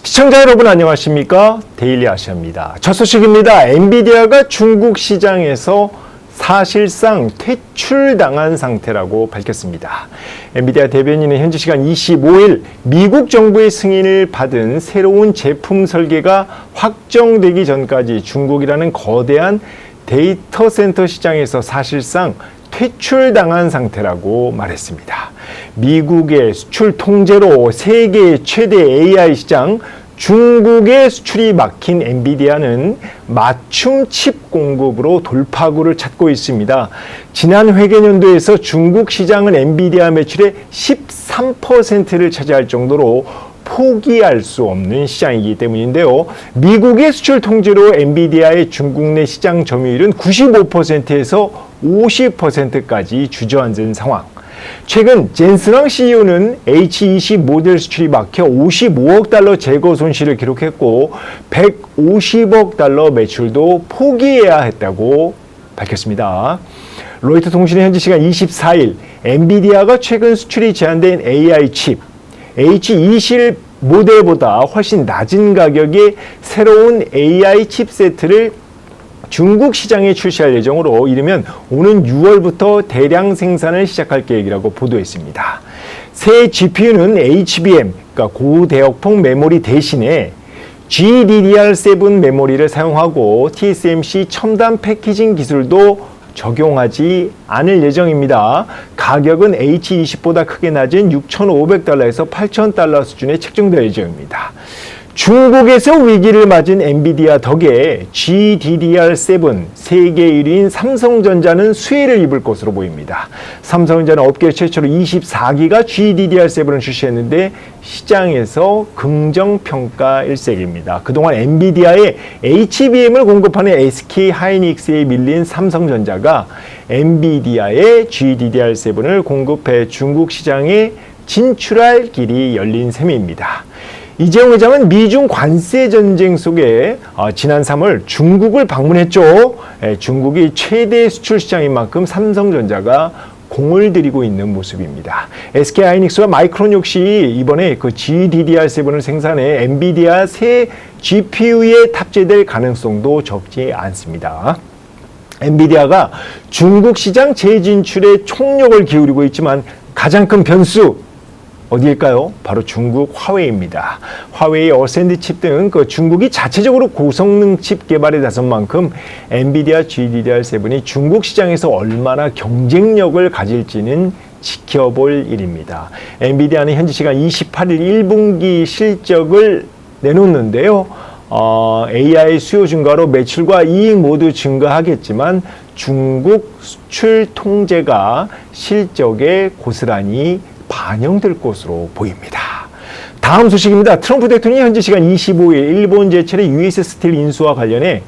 시청자 여러분 안녕하십니까? 데일리 아시아입니다. 첫 소식입니다. 엔비디아가 중국 시장에서 사실상 퇴출당한 상태라고 밝혔습니다. 엔비디아 대변인은 현지 시간 25일 미국 정부의 승인을 받은 새로운 제품 설계가 확정되기 전까지 중국이라는 거대한 데이터 센터 시장에서 사실상 퇴출당한 상태라고 말했습니다. 미국의 수출 통제로 세계 최대 AI 시장 중국의 수출이 막힌 엔비디아는 맞춤 칩 공급으로 돌파구를 찾고 있습니다. 지난 회계연도에서 중국 시장은 엔비디아 매출의 13%를 차지할 정도로 포기할 수 없는 시장이기 때문인데요. 미국의 수출 통제로 엔비디아의 중국 내 시장 점유율은 95%에서 50%까지 주저앉은 상황. 최근 젠스랑 CEO는 H20 모델 수출이 막혀 55억 달러 재고 손실을 기록했고 150억 달러 매출도 포기해야 했다고 밝혔습니다. 로이터 통신의 현지 시간 24일 엔비디아가 최근 수출이 제한된 AI 칩 H20 모델보다 훨씬 낮은 가격의 새로운 AI 칩세트를 중국 시장에 출시할 예정으로 이르면 오는 6월부터 대량 생산을 시작할 계획이라고 보도했습니다. 새 GPU는 HBM, 그러니까 고대역폭 메모리 대신에 GDDR7 메모리를 사용하고 TSMC 첨단 패키징 기술도 적용하지 않을 예정입니다. 가격은 H20보다 크게 낮은 6,500달러에서 8,000달러 수준에 책정될 예정입니다. 중국에서 위기를 맞은 엔비디아 덕에 GDDR7 세계 1위인 삼성전자는 수혜를 입을 것으로 보입니다. 삼성전자는 업계 최초로 24기가 GDDR7을 출시했는데 시장에서 긍정평가 일색입니다. 그동안 엔비디아에 HBM을 공급하는 SK 하이닉스에 밀린 삼성전자가 엔비디아에 GDDR7을 공급해 중국 시장에 진출할 길이 열린 셈입니다. 이재용 회장은 미중 관세 전쟁 속에 지난 3월 중국을 방문했죠. 중국이 최대 수출 시장인 만큼 삼성전자가 공을 들이고 있는 모습입니다. SK 하이닉스와 마이크론 역시 이번에 그 GDDR7을 생산해 엔비디아 새 GPU에 탑재될 가능성도 적지 않습니다. 엔비디아가 중국 시장 재진출에 총력을 기울이고 있지만 가장 큰 변수 어디일까요? 바로 중국 화웨이입니다. 화웨이, 어센드 칩 등 그 중국이 자체적으로 고성능 칩 개발에 나선 만큼 엔비디아 GDDR7이 중국 시장에서 얼마나 경쟁력을 가질지는 지켜볼 일입니다. 엔비디아는 현지 시간 28일 1분기 실적을 내놓는데요. AI 수요 증가로 매출과 이익 모두 증가하겠지만 중국 수출 통제가 실적에 고스란히 반영될 것으로 보입니다. 다음 소식입니다. 트럼프 대통령이 현지 시간 25일 일본 제철의 US 스틸 인수와 관련해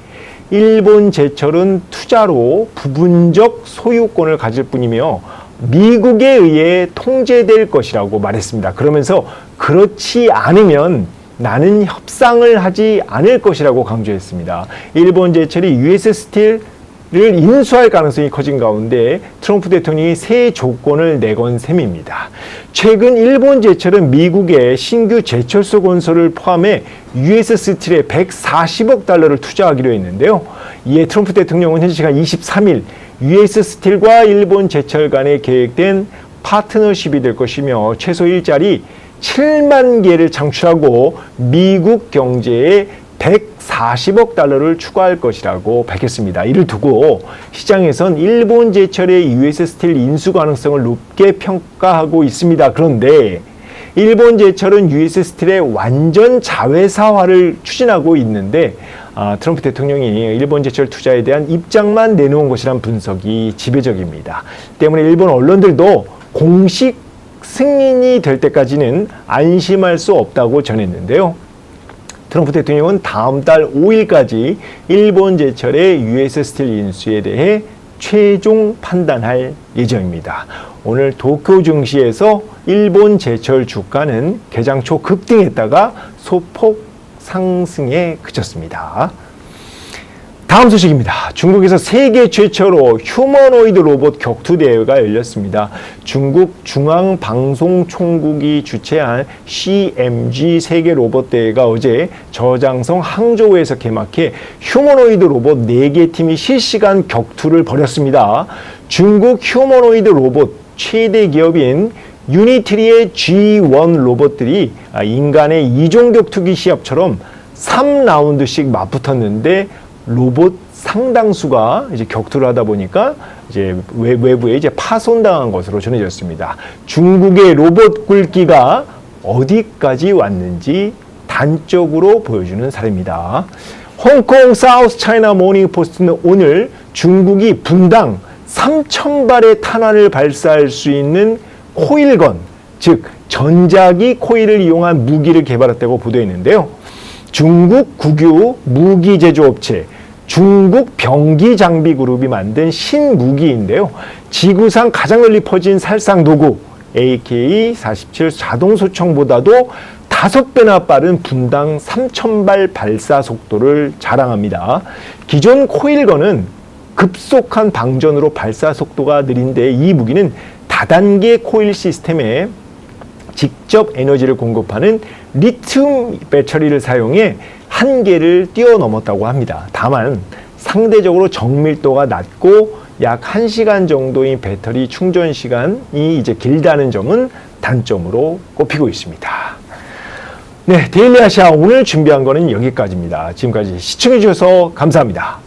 일본 제철은 투자로 부분적 소유권을 가질 뿐이며 미국에 의해 통제될 것이라고 말했습니다. 그러면서 그렇지 않으면 나는 협상을 하지 않을 것이라고 강조했습니다. 일본 제철이 US 스틸 를 인수할 가능성이 커진 가운데 트럼프 대통령이 새 조건을 내건 셈입니다. 최근 일본 제철은 미국의 신규 제철소 건설을 포함해 US 스틸에 140억 달러를 투자하기로 했는데요. 이에 트럼프 대통령은 현지 시간 23일 US 스틸과 일본 제철 간에 계획된 파트너십이 될 것이며 최소 일자리 7만 개를 창출하고 미국 경제에 140억 달러를 추가할 것이라고 밝혔습니다. 이를 두고 시장에선 일본 제철의 US 스틸 인수 가능성을 높게 평가하고 있습니다. 그런데 일본 제철은 US 스틸의 완전 자회사화를 추진하고 있는데 트럼프 대통령이 일본 제철 투자에 대한 입장만 내놓은 것이란 분석이 지배적입니다. 때문에 일본 언론들도 공식 승인이 될 때까지는 안심할 수 없다고 전했는데요. 트럼프 대통령은 다음 달 5일까지 일본 제철의 US 스틸 인수에 대해 최종 판단할 예정입니다. 오늘 도쿄 증시에서 일본 제철 주가는 개장 초 급등했다가 소폭 상승에 그쳤습니다. 다음 소식입니다. 중국에서 세계 최초로 휴머노이드 로봇 격투 대회가 열렸습니다. 중국 중앙방송총국이 주최한 CMG 세계 로봇 대회가 어제 저장성 항저우에서 개막해 휴머노이드 로봇 4개 팀이 실시간 격투를 벌였습니다. 중국 휴머노이드 로봇 최대 기업인 유니트리의 G1 로봇들이 인간의 이종 격투기 시합처럼 3라운드씩 맞붙었는데 로봇 상당수가 이제 격투를 하다 보니까 이제 외부에 이제 파손당한 것으로 전해졌습니다. 중국의 로봇 굴기가 어디까지 왔는지 단적으로 보여주는 사례입니다. 홍콩 사우스 차이나 모닝 포스트는 오늘 중국이 분당 3,000발의 탄환을 발사할 수 있는 코일건, 즉 전자기 코일을 이용한 무기를 개발했다고 보도했는데요. 중국 국유 무기 제조업체 중국 병기 장비 그룹이 만든 신무기인데요. 지구상 가장 널리 퍼진 살상 도구 AK-47 자동 소총보다도 5배나 빠른 분당 3,000발 발사 속도를 자랑합니다. 기존 코일건은 급속한 방전으로 발사 속도가 느린데 이 무기는 다단계 코일 시스템에 직접 에너지를 공급하는 리튬 배터리를 사용해 한계를 뛰어넘었다고 합니다. 다만 상대적으로 정밀도가 낮고 약 1시간 정도인 배터리 충전 시간이 이제 길다는 점은 단점으로 꼽히고 있습니다. 네, 데일리 아시아 오늘 준비한 거는 여기까지입니다. 지금까지 시청해 주셔서 감사합니다.